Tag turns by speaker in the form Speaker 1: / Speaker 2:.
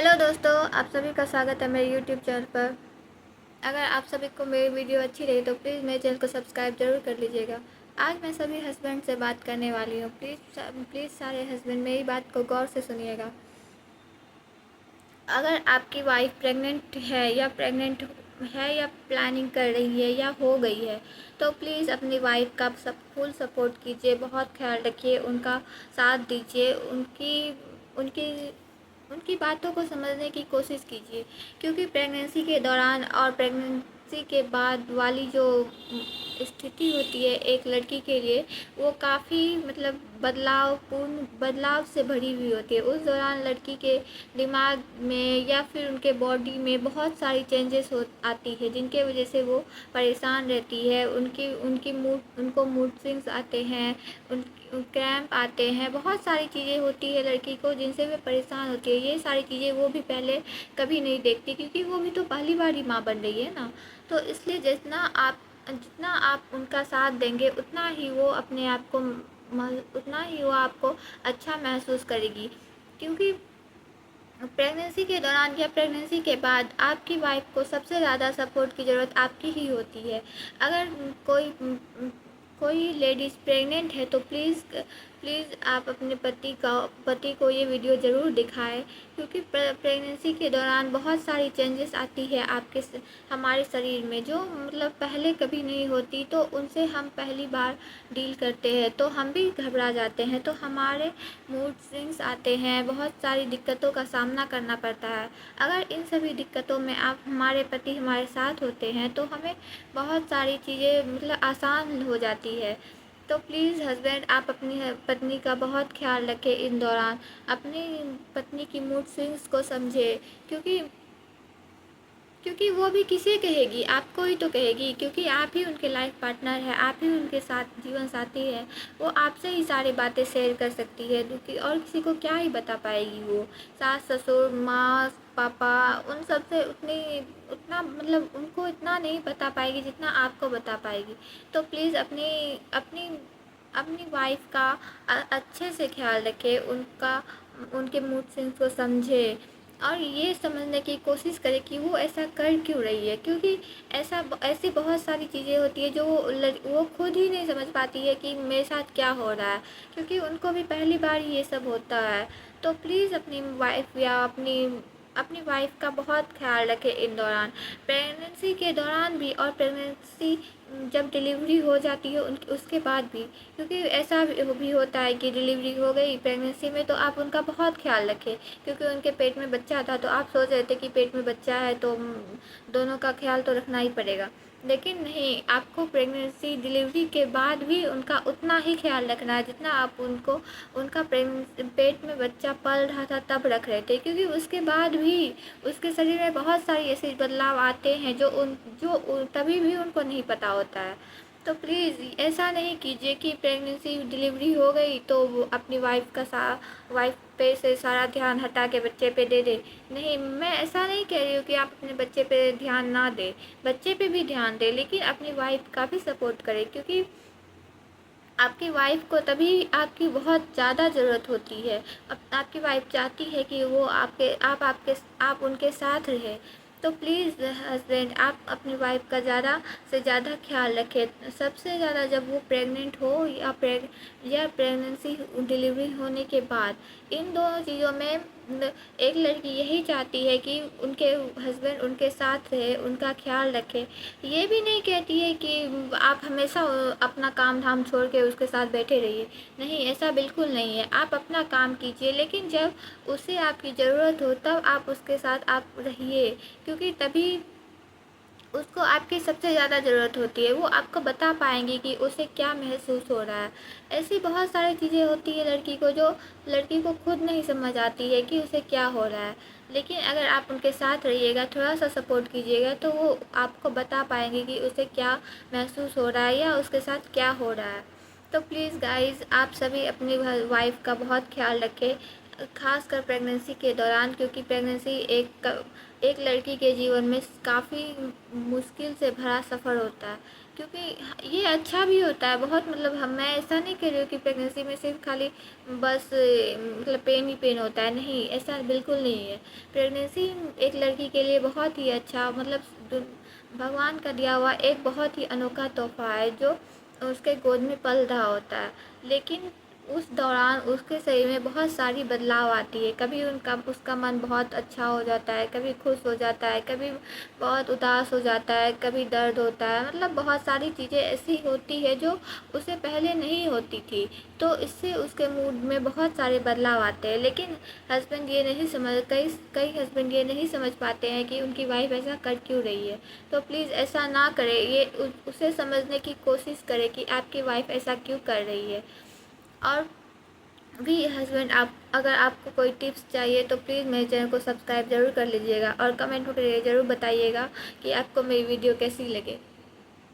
Speaker 1: Hello दोस्तों, आप सभी का स्वागत है मेरे यूट्यूब चैनल पर। अगर आप सभी को मेरी वीडियो अच्छी लगी तो प्लीज़ मेरे चैनल को सब्सक्राइब ज़रूर कर लीजिएगा। आज मैं सभी हस्बैंड से बात करने वाली हूँ। प्लीज़ सारे हस्बैंड मेरी बात को गौर से सुनिएगा। अगर आपकी वाइफ प्रेग्नेंट है या प्लानिंग कर रही है या हो गई है, तो प्लीज़ अपनी वाइफ का फुल सपोर्ट कीजिए, बहुत ख्याल रखिए, उनका साथ दीजिए, उनकी उनकी बातों को समझने की कोशिश कीजिए। क्योंकि प्रेगनेंसी के दौरान और प्रेगनेंसी के बाद वाली जो स्थिति होती है एक लड़की के लिए, वो काफ़ी बदलाव से भरी हुई होती है। उस दौरान लड़की के दिमाग में या फिर उनके बॉडी में बहुत सारी चेंजेस हो आती है, जिनके वजह से वो परेशान रहती है। उनको मूड स्विंग्स आते हैं, क्रैम्प आते हैं, बहुत सारी चीज़ें होती है लड़की को जिनसे वे परेशान होती है। ये सारी चीज़ें वो भी पहले कभी नहीं देखती, क्योंकि वो भी तो पहली बार ही माँ बन रही है ना। तो इसलिए जितना आप उनका साथ देंगे उतना ही वो आपको अच्छा महसूस करेगी। क्योंकि प्रेगनेंसी के दौरान या प्रेगनेंसी के बाद आपकी वाइफ को सबसे ज़्यादा सपोर्ट की ज़रूरत आपकी ही होती है। अगर कोई लेडीज़ प्रेग्नेंट है तो प्लीज़ आप अपने पति को ये वीडियो ज़रूर दिखाएं। क्योंकि प्रेगनेंसी के दौरान बहुत सारी चेंजेस आती है हमारे शरीर में, जो पहले कभी नहीं होती। तो उनसे हम पहली बार डील करते हैं तो हम भी घबरा जाते हैं, तो हमारे मूड स्विंग्स आते हैं, बहुत सारी दिक्कतों का सामना करना पड़ता है। अगर इन सभी दिक्कतों में हमारे पति हमारे साथ होते हैं तो हमें बहुत सारी चीज़ें आसान हो जाती है। तो प्लीज़ हस्बैंड, आप अपनी पत्नी का बहुत ख्याल रखें इन दौरान, अपनी पत्नी की मूड स्विंग्स को समझे। क्योंकि क्योंकि वो भी किसे कहेगी, आपको ही तो कहेगी, क्योंकि आप ही उनके लाइफ पार्टनर है, आप ही उनके साथ जीवन साथी है। वो आपसे ही सारी बातें शेयर कर सकती है, क्योंकि और किसी को क्या ही बता पाएगी। वो सास ससुर माँ पापा उन सब से उनको इतना नहीं बता पाएगी जितना आपको बता पाएगी। तो प्लीज़ अपनी अपनी अपनी वाइफ का अच्छे से ख्याल रखें, उनके मूड स्विंग्स को समझे और ये समझने की कोशिश करें कि वो ऐसा कर क्यों रही है। क्योंकि ऐसी बहुत सारी चीज़ें होती है जो वो खुद ही नहीं समझ पाती है कि मेरे साथ क्या हो रहा है, क्योंकि उनको भी पहली बार ये सब होता है। तो प्लीज़ अपनी वाइफ या अपनी वाइफ का बहुत ख्याल रखें इन दौरान, प्रेगनेंसी के दौरान भी और प्रेगनेंसी जब डिलीवरी हो जाती है उसके बाद भी। क्योंकि ऐसा भी होता है कि डिलीवरी हो गई प्रेगनेंसी में तो आप उनका बहुत ख्याल रखें, क्योंकि उनके पेट में बच्चा था तो आप सोच रहे थे कि पेट में बच्चा है तो दोनों का ख्याल तो रखना ही पड़ेगा। लेकिन नहीं, आपको प्रेगनेंसी डिलीवरी के बाद भी उनका उतना ही ख्याल रखना है जितना आप उनका पेट में बच्चा पल रहा था तब रख रहे थे। क्योंकि उसके बाद भी उसके शरीर में बहुत सारी ऐसे बदलाव आते हैं जो तभी भी उनको नहीं पता होता है। तो प्लीज़ ऐसा नहीं कीजिए कि प्रेगनेंसी डिलीवरी हो गई तो वो अपनी वाइफ पे से सारा ध्यान हटा के बच्चे पे दे दे। नहीं, मैं ऐसा नहीं कह रही हूँ कि आप अपने बच्चे पे ध्यान ना दें, बच्चे पे भी ध्यान दें, लेकिन अपनी वाइफ का भी सपोर्ट करें। क्योंकि आपकी वाइफ को तभी आपकी बहुत ज़्यादा ज़रूरत होती है। आपकी वाइफ चाहती है कि वो आप उनके साथ रहे। तो प्लीज़ हस्बैंड, आप अपनी वाइफ का ज़्यादा से ज़्यादा ख्याल रखें। सबसे ज़्यादा जब वो प्रेग्नेंट हो या प्रेगनेंसी डिलीवरी होने के बाद, इन दोनों चीज़ों में एक लड़की यही चाहती है कि उनके हस्बैंड उनके साथ रहे, उनका ख्याल रखे। ये भी नहीं कहती है कि आप हमेशा अपना काम धाम छोड़ के उसके साथ बैठे रहिए। नहीं, ऐसा बिल्कुल नहीं है। आप अपना काम कीजिए, लेकिन जब उसे आपकी ज़रूरत हो तब आप उसके साथ आप रहिए। क्योंकि तभी उसको आपकी सबसे ज़्यादा ज़रूरत होती है। वो आपको बता पाएंगी कि उसे क्या महसूस हो रहा है। ऐसी बहुत सारी चीज़ें होती है लड़की को जो लड़की को खुद नहीं समझ आती है कि उसे क्या हो रहा है। लेकिन अगर आप उनके साथ रहिएगा, थोड़ा सा सपोर्ट कीजिएगा, तो वो आपको बता पाएंगे कि उसे क्या महसूस हो रहा है या उसके साथ क्या हो रहा है। तो प्लीज़ गाइज़, आप सभी अपनी वाइफ का बहुत ख्याल रखें, खासकर प्रेगनेंसी के दौरान। क्योंकि प्रेगनेंसी एक लड़की के जीवन में काफ़ी मुश्किल से भरा सफ़र होता है। क्योंकि ये अच्छा भी होता है बहुत, मतलब हम मैं ऐसा नहीं कह रही हूँ कि प्रेगनेंसी में सिर्फ खाली बस मतलब पेन ही पेन होता है, नहीं, ऐसा बिल्कुल नहीं है। प्रेगनेंसी एक लड़की के लिए बहुत ही अच्छा, मतलब भगवान का दिया हुआ एक बहुत ही अनोखा तोहफा है जो उसके गोद में पल रहा होता है। लेकिन उस दौरान उसके शरीर में बहुत सारी बदलाव आती है, कभी उसका मन बहुत अच्छा हो जाता है, कभी खुश हो जाता है, कभी बहुत उदास हो जाता है, कभी दर्द होता है, मतलब बहुत सारी चीज़ें ऐसी होती है जो उसे पहले नहीं होती थी। तो इससे उसके मूड में बहुत सारे बदलाव आते हैं। लेकिन हस्बैंड ये नहीं समझ कई कई हस्बैंड ये नहीं समझ पाते हैं कि उनकी वाइफ ऐसा कर क्यों रही है। तो प्लीज़ ऐसा ना करें, ये उसे समझने की कोशिश करें कि आपकी वाइफ ऐसा क्यों कर रही है। और भी हस्बैंड, आप अगर आपको कोई टिप्स चाहिए तो प्लीज़ मेरे चैनल को सब्सक्राइब ज़रूर कर लीजिएगा और कमेंट में ज़रूर बताइएगा कि आपको मेरी वीडियो कैसी लगे।